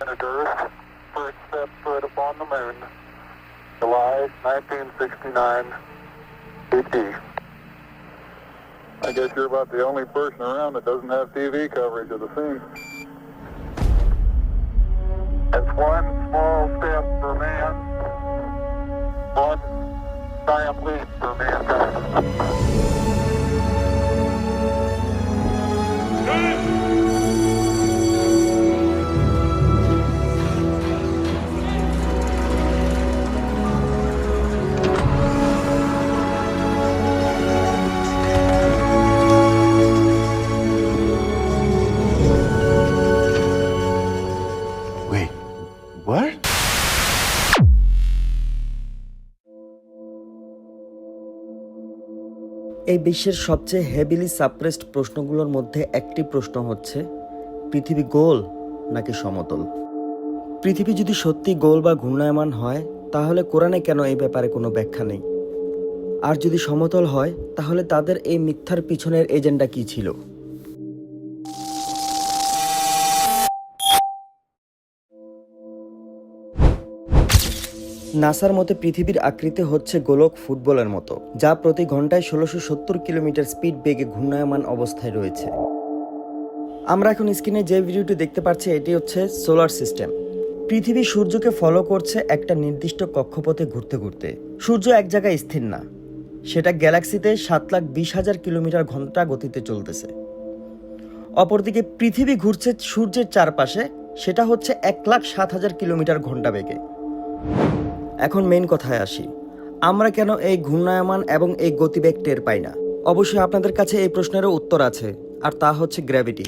Planet Earth first set foot upon the moon, July 1969, AT. I guess you're about the only person around that doesn't have TV coverage of the scene. It's one small step for man, one giant leap for mankind. Wait, what? এই বিশ্বের সবচেয়ে heavily suppressed প্রশ্নগুলোর মধ্যে একটি প্রশ্ন হচ্ছে, পৃথিবী গোল নাকি সমতল? পৃথিবী যদি সত্যি গোল বা ঘূর্ণায়মান হয়, তাহলে কোরআনে কেন এই ব্যাপারে কোনো ব্যাখ্যা নেই? আর যদি সমতল হয়, তাহলে তাদের এই মিথ্যার পিছনের এজেন্ডা কি ছিল? নাসার মতে পৃথিবীর আকৃতি হচ্ছে গোলক ফুটবলের মতো, যা প্রতি ঘন্টায় 1670 কিলোমিটার স্পিড বেগে ঘূর্ণায়মান অবস্থায় রয়েছে। আমরা এখন স্ক্রিনে যে ভিডিওটি দেখতে পাচ্ছি, এটি হচ্ছে সোলার সিস্টেম। পৃথিবী সূর্যকে ফলো করছে একটা নির্দিষ্ট কক্ষপথে ঘুরতে ঘুরতে। সূর্য এক জায়গায় স্থির না, সেটা গ্যালাক্সিতে 7,20,000 কিলোমিটার ঘন্টা গতিতে চলতেছে। অপরদিকে পৃথিবী ঘুরছে সূর্যের চারপাশে, সেটা হচ্ছে 1,07,000 কিলোমিটার ঘন্টা বেগে। এখন মেইন কথায় আসি, আমরা কেন এই ঘূর্ণায়মান এবং এই গতিবেগ টের পাই না? অবশ্যই আপনাদের কাছে এই প্রশ্নেরও উত্তর আছে, আর তা হচ্ছে গ্র্যাভিটি।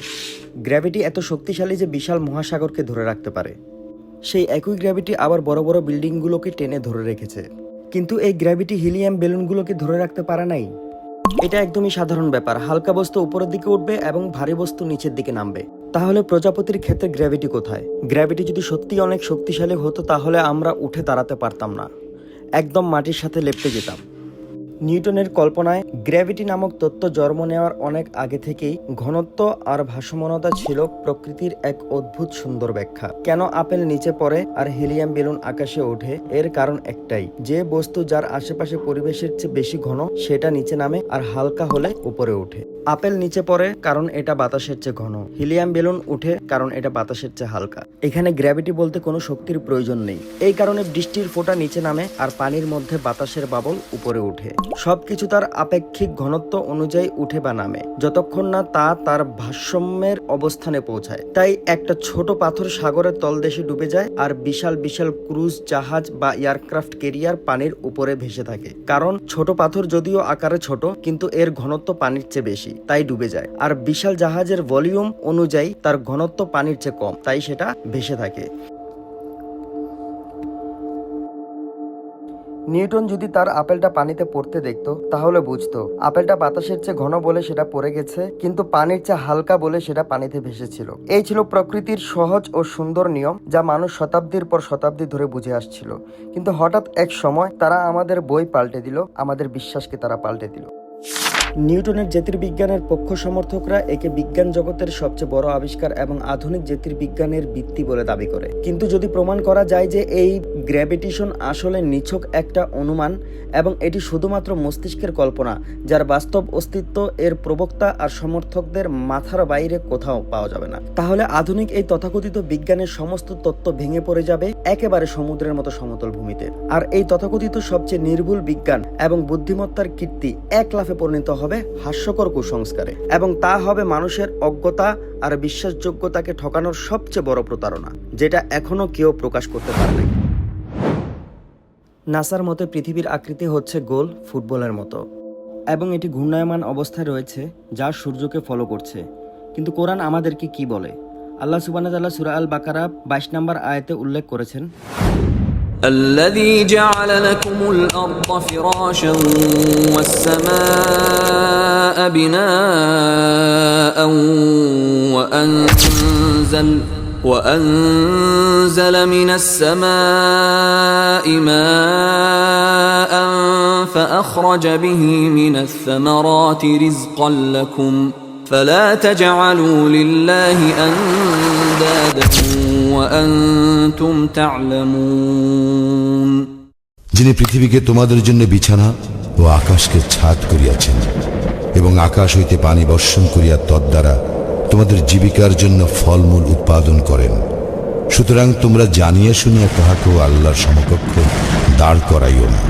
গ্র্যাভিটি এত শক্তিশালী যে বিশাল মহাসাগরকে ধরে রাখতে পারে। সেই একই গ্র্যাভিটি আবার বড় বড় বিল্ডিংগুলোকে টেনে ধরে রেখেছে। কিন্তু এই গ্র্যাভিটি হিলিয়াম বেলুনগুলোকে ধরে রাখতে পারে নাই। এটা একদমই সাধারণ ব্যাপার। হালকা বস্তু উপরের দিকে উঠবে এবং ভারী বস্তু নিচের দিকে নামবে। তাহলে প্রজাপতির ক্ষেত্রে গ্র্যাভিটি কোথায়? গ্র্যাভিটি যদি সত্যি অনেক শক্তিশালী হতো, তাহলে আমরা উঠে দাঁড়াতে পারতাম না, একদম মাটির সাথে লেপ্টে যেতাম। নিউটনের কল্পনায় গ্র্যাভিটি নামক তত্ত্ব জন্ম নেওয়ার অনেক আগে থেকেই ঘনত্ব আর ভাসমানতা ছিল প্রকৃতির এক অদ্ভুত সুন্দর ব্যাখ্যা। কেন আপেল নিচে পড়ে আর হিলিয়াম বেলুন আকাশে ওঠে? এর কারণ একটাই, যে বস্তু যার আশেপাশে পরিবেশের চেয়ে বেশি ঘন, সেটা নিচে নামে, আর হালকা হলে উপরে ওঠে। আপেল নিচে পড়ে কারণ এটা বাতাসের চেয়ে ঘন, হিলিয়াম বেলুন উঠে কারণ এটা বাতাসের চেয়ে হালকা। এখানে গ্র্যাভিটি বলতে কোনো শক্তির প্রয়োজন নেই। এই কারণে বৃষ্টির ফোঁটা নিচে নামে আর পানির মধ্যে বাতাসের বাবল উপরে ওঠে। সবকিছু তার আপেক্ষিক ঘনত্ব অনুযায়ী উঠে বা নামে, যতক্ষণ না তা তার ভারসাম্যের অবস্থানে পৌঁছায়। তাই একটা ছোট পাথর সাগরের তলদেশে ডুবে যায়, আর বিশাল বিশাল ক্রুজ জাহাজ বা এয়ারক্রাফট ক্যারিয়ার পানির উপরে ভেসে থাকে। কারণ ছোট পাথর যদিও আকারে ছোট, কিন্তু এর ঘনত্ব পানির চেয়ে বেশি, তাই ডুবে যায়। আর বিশাল জাহাজের ভলিউম অনুযায়ী তার ঘনত্ব পানির চেয়ে কম, তাই সেটা ভেসে থাকে। নিউটন যদি তার আপেলটা পানিতে পড়তে দেখতো, তাহলে বুঝতো আপেলটা বাতাসের চেয়ে ঘন বলে সেটা পড়ে গেছে, কিন্তু পানির চেয়ে হালকা বলে সেটা পানিতে ভেসেছিল। এই ছিল প্রকৃতির সহজ ও সুন্দর নিয়ম, যা মানুষ শতাব্দীর পর শতাব্দী ধরে বুঝে আসছিল। কিন্তু হঠাৎ এক সময় তারা আমাদের বই পাল্টে দিল, আমাদের বিশ্বাসকে তারা পাল্টে দিল। নিউটনের জ্যোতির্বিজ্ঞানের পক্ষ সমর্থকরা একে বিজ্ঞান জগতের সবচেয়ে বড় আবিষ্কার এবং আধুনিক জ্যোতির্বিজ্ঞানের ভিত্তি বলে দাবি করে। কিন্তু যদি প্রমাণ করা যায় যে এই গ্র্যাভিটেশন আসলে নিছক একটা অনুমান এবং এটি শুধুমাত্র মস্তিষ্কের কল্পনা, যার বাস্তব অস্তিত্ব এর প্রবক্তা আর সমর্থকদের মাথার বাইরে কোথাও পাওয়া যাবে না, তাহলে আধুনিক এই তথাকথিত বিজ্ঞানের সমস্ত তত্ত্ব ভেঙে পড়ে যাবে একেবারে সমুদ্রের মতো সমতল ভূমিতে। আর এই তথাকথিত সবচেয়ে নির্ভুল বিজ্ঞান এবং বুদ্ধিমত্তার কীর্তি এক লাফে পরিণত হবে হাস্যকর কুসংস্কারে, এবং তা হবে মানুষের অজ্ঞতা আর বিশ্বাসযোগ্যতাকে ঠকানোর সবচেয়ে বড় প্রতারণা, যেটা এখনো কেউ প্রকাশ করতে পারে নাই। নাসার মতে পৃথিবীর আকৃতি হচ্ছে গোল ফুটবলের মতো, এবং এটি ঘূর্ণায়মান অবস্থায় রয়েছে, যা সূর্যকে ফলো করছে। কিন্তু কোরআন আমাদেরকে কি বলে? আল্লাহ সুবহানাহু ওয়া তাআলা সূরা আল বাকারা 22 নম্বর আয়াতে উল্লেখ করেছেন, الذي جعل لكم الأرض فراشا والسماء بناء وأنزل من السماء ماء فأخرج به من الثمرات رزقا لكم فلا تجعلوا لله أندادا أندادا وأنتم تعلمون যিনি পৃথিবীকে তোমাদের জন্য বিছানা ও আকাশকে ছাদ করিয়াছেন এবং আকাশ হইতে পানি বর্ষণ করিয়া তদ্বারা তোমাদের জীবিকার জন্য ফলমূল উৎপাদন করেন, সুতরাং তোমরা জানিয়া শুনিয়া কাহাকেও আল্লাহর সমকক্ষ দাঁড় করাইও না।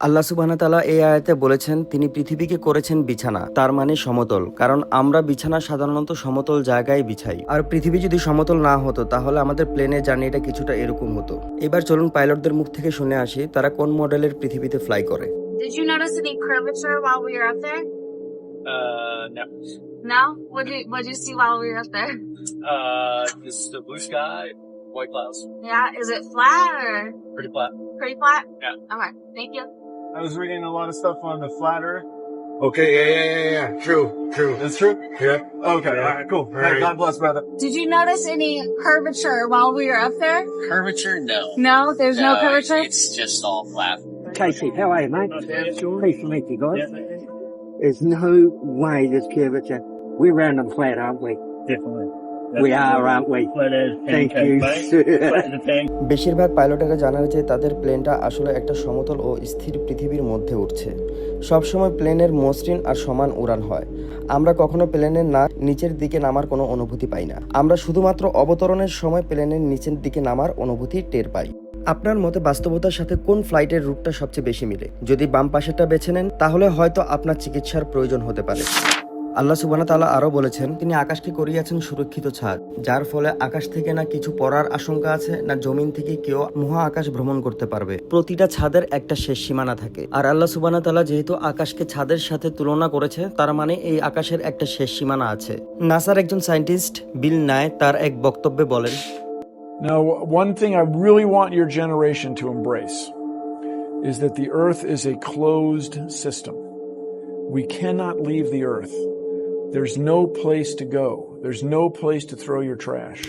আল্লাহ সুবহানাহু ওয়া তাআলা এই আয়াতে বলেছেন তিনি পৃথিবীকে করেছেন বিছানা, তার মানে সমতল। কারণ আমরা বিছানা সাধারণত সমতল জায়গায় বিছাই, আর পৃথিবী যদি সমতল না হতো তাহলে আমাদের প্লেনের জার্নিটা কিছুটা এরকম হতো। এবার চলুন পাইলটদের মুখ থেকে শুনে আসি তারা কোন মডেলের পৃথিবীতে ফ্লাই করে। Did you notice any curvature while we were up there? No. No? What'd you see while we were up there? Just the blue sky, white clouds. Yeah, is it flat or Pretty flat. pretty flat? Yeah. Okay, thank you. I was reading a lot of stuff on the flat earth. Okay, yeah. True. It's true? Yeah. Okay, all right, cool. All right. God bless, brother. Did you notice any curvature while we were up there? Curvature? No. No, there's no curvature? It's just all flat. Casey, how are you, mate? Pleased to meet you guys. There's no way there's curvature. We're round and flat, aren't we? Definitely. We are, aren't we? Thank you. বেশিরভাগ পাইলটেরা জানার যে তাদের প্লেনটা আসলে একটা সমতল ও স্থির পৃথিবীর মধ্যে উঠছে। সবসময় প্লেনের মসৃণ আর সমান উড়ান হয়। আমরা কখনো প্লেনের নিচের দিকে নামার কোনো অনুভূতি পাই না। আমরা শুধুমাত্র অবতরণের সময় প্লেনের নিচের দিকে নামার অনুভূতি টের পাই। আপনার মতে বাস্তবতার সাথে কোন ফ্লাইটের রুটটা সবচেয়ে বেশি মিলে? যদি বাম পাশেরটা বেছে নেন তাহলে হয়তো আপনার চিকিৎসার প্রয়োজন হতে পারে। আল্লাহ সুবহানাহু ওয়া তাআলা আরো বলেছেন তিনি আকাশকে করিয়াছেন সুরক্ষিত ছাদ, যার ফলে আকাশ থেকে না কিছু পড়ার আশঙ্কা আছে, না জমিন থেকে কেউ মহা আকাশ ভ্রমণ করতে পারবে। প্রতিটা ছাদের একটা শেষ সীমানা থাকে, আর আল্লাহ সুবহানাহু ওয়া তাআলা যেহেতু আকাশকে ছাদের সাথে তুলনা করেছে তার মানে এই আকাশের একটা শেষ সীমানা আছে। নাসার একজন সায়েন্টিস্ট বিল নায় তার এক বক্তব্যে বলেন, Now, one thing I really want your generation to embrace is that the earth is a closed system. We cannot leave the earth. There's no place to go. There's no place to throw your trash.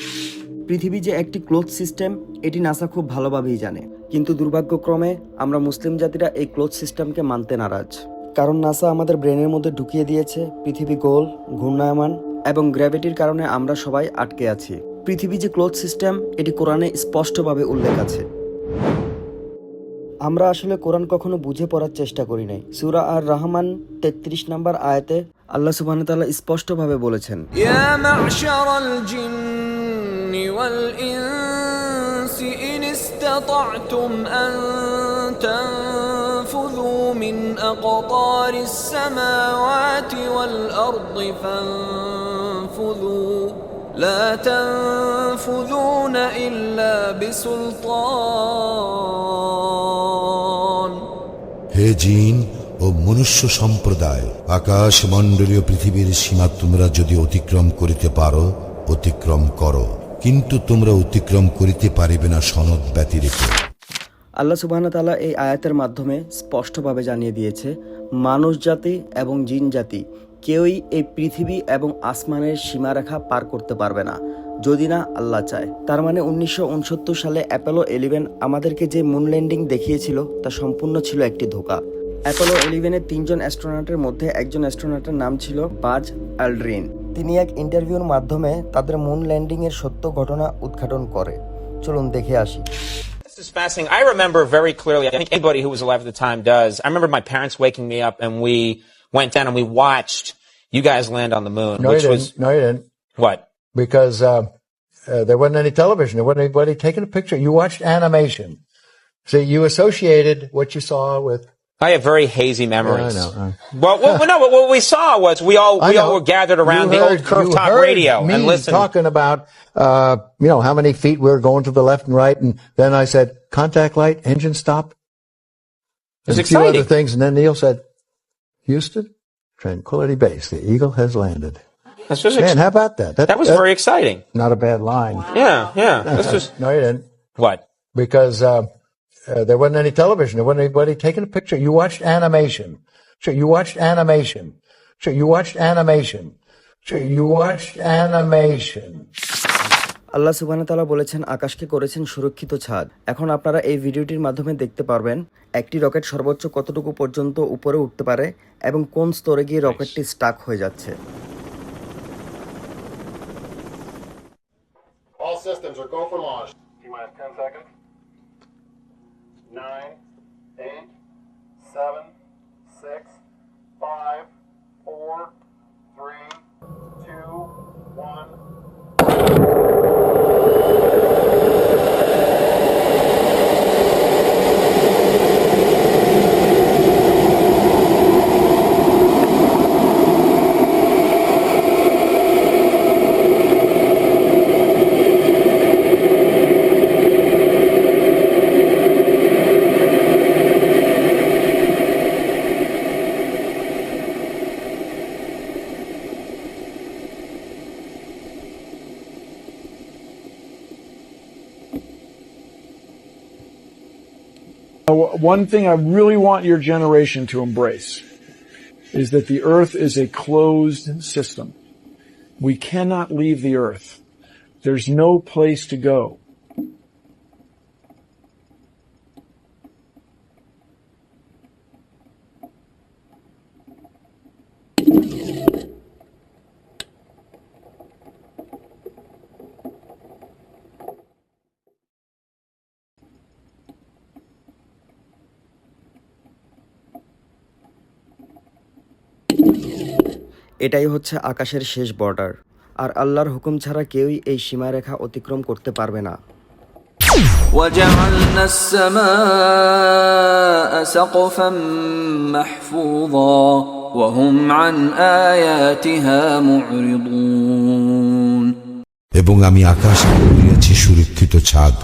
পৃথিবী যে একটি close system এটি NASA খুব ভালোভাবেই জানে, কিন্তু দুর্ভাগ্যক্রমে আমরা মুসলিম জাতিরা এই ক্লোজ সিস্টেমকে মানতে নারাজ। কারণ নাসা আমাদের ব্রেনের মধ্যে ঢুকিয়ে দিয়েছে পৃথিবী গোল, ঘূর্ণায়মান এবং গ্র্যাভিটির কারণে আমরা সবাই আটকে আছি। পৃথিবী যে ক্লোজ সিস্টেম এটি কোরআনে স্পষ্টভাবে উল্লেখ আছে। আমরা আসলে কোরআন কখনো বুঝে পড়ার চেষ্টা করি নাই। সূরা আর রহমান 33 নম্বর আয়াতে আল্লাহ সুবহানাহু ওয়া তাআলা স্পষ্টভাবে বলেছেন, يا معشر الجن والإنس إن استطعتم أن تنفذوا من أقطار السماوات والأرض فانفذوا لا تنفذون إلا بسلطان। হে জিন ও মনুষ্য সম্প্রদায়, আকাশ মণ্ডলীয় পৃথিবীর সীমা তোমরা যদি অতিক্রম করিতে পারো অতিক্রম করো, কিন্তু তোমরা অতিক্রম করিতে পারিবে না সনদ ব্যতিরেকে। আল্লাহ সুবহানাহু ওয়া তাআলা এই আয়াতের মাধ্যমে স্পষ্টভাবে জানিয়ে দিয়েছে মানুষ জাতি এবং জিন জাতি কেউই এই পৃথিবী এবং আসমানের সীমারেখা পার করতে পারবে না যদি না আল্লাহ চায়। তার মানে 1969 সালে অ্যাপোলো 11 আমাদেরকে যে মুন ল্যান্ডিং দেখিয়েছিল তা সম্পূর্ণ ছিল একটি ধোঁকা। অ্যাপোলো 11-এর 3 জন অ্যাস্ট্রোনটের মধ্যে একজন অ্যাস্ট্রোনটের নাম ছিল বাজ অ্যালড্রিন। তিনি এক ইন্টারভিউর মাধ্যমে তাদের মুন ল্যান্ডিং এর সত্য ঘটনা উদ্ঘাটন করে। চলুন দেখে আসি। This is fascinating. I remember very clearly, I think anybody who was alive at the time does. I remember my parents waking me up and we went down and we watched you guys land on the moon. No, you didn't. What? Because there wasn't any television. There wasn't anybody taking a picture. You watched animation. So you associated what you saw with. I have very hazy memories. I know. Well, no, but what we saw was we all were gathered around the old curved top radio and listened. Talking about, how many feet we were going to the left and right. And then I said, contact light, engine stop. It was and a few exciting. other things. And then Neil said, Houston, Tranquility Base, the Eagle has landed. This was Man, how about that? that was very exciting. Not a bad line. Yeah. This was No, you didn't. what? Because there wasn't any television. There wasn't anybody taking a picture. You watched animation. Sure, you watched animation. Sure, you watched animation. Sure, you watched animation. আল্লাহ সুবহানাহু ওয়া তাআলা বলেছেন আকাশকে করেছেন সুরক্ষিত ছাদ। এখন আপনারা এই ভিডিওটির মাধ্যমে দেখতে পারবেন একটি রকেট সর্বোচ্চ কতটুকু পর্যন্ত উপরে উঠতে পারে এবং কোন স্তরে গিয়ে রকেটটি স্টাক হয়ে যাচ্ছে। systems are go for launch. T-minus 10 seconds. 9, 8, 7, 6, 5, 4, 3, 2, 1. One thing I really want your generation to embrace is that the earth is a closed system. We cannot leave the earth. There's no place to go. এটাই হচ্ছে আকাশের শেষ border, আর আল্লাহর হুকুম ছাড়া কেউই এই সীমারেখা অতিক্রম করতে পারবে না। وجعلنا السماء سقفا محفوظا وهم عن آياتها معرضون এবং আমি আকাশকে করিয়াছি সুরক্ষিত ছাদ,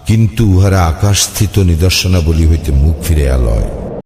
কিন্তু উহারা আকাশস্থিত নিদর্শনাবলী হইতে মুখ ফিরাইয়া লয়।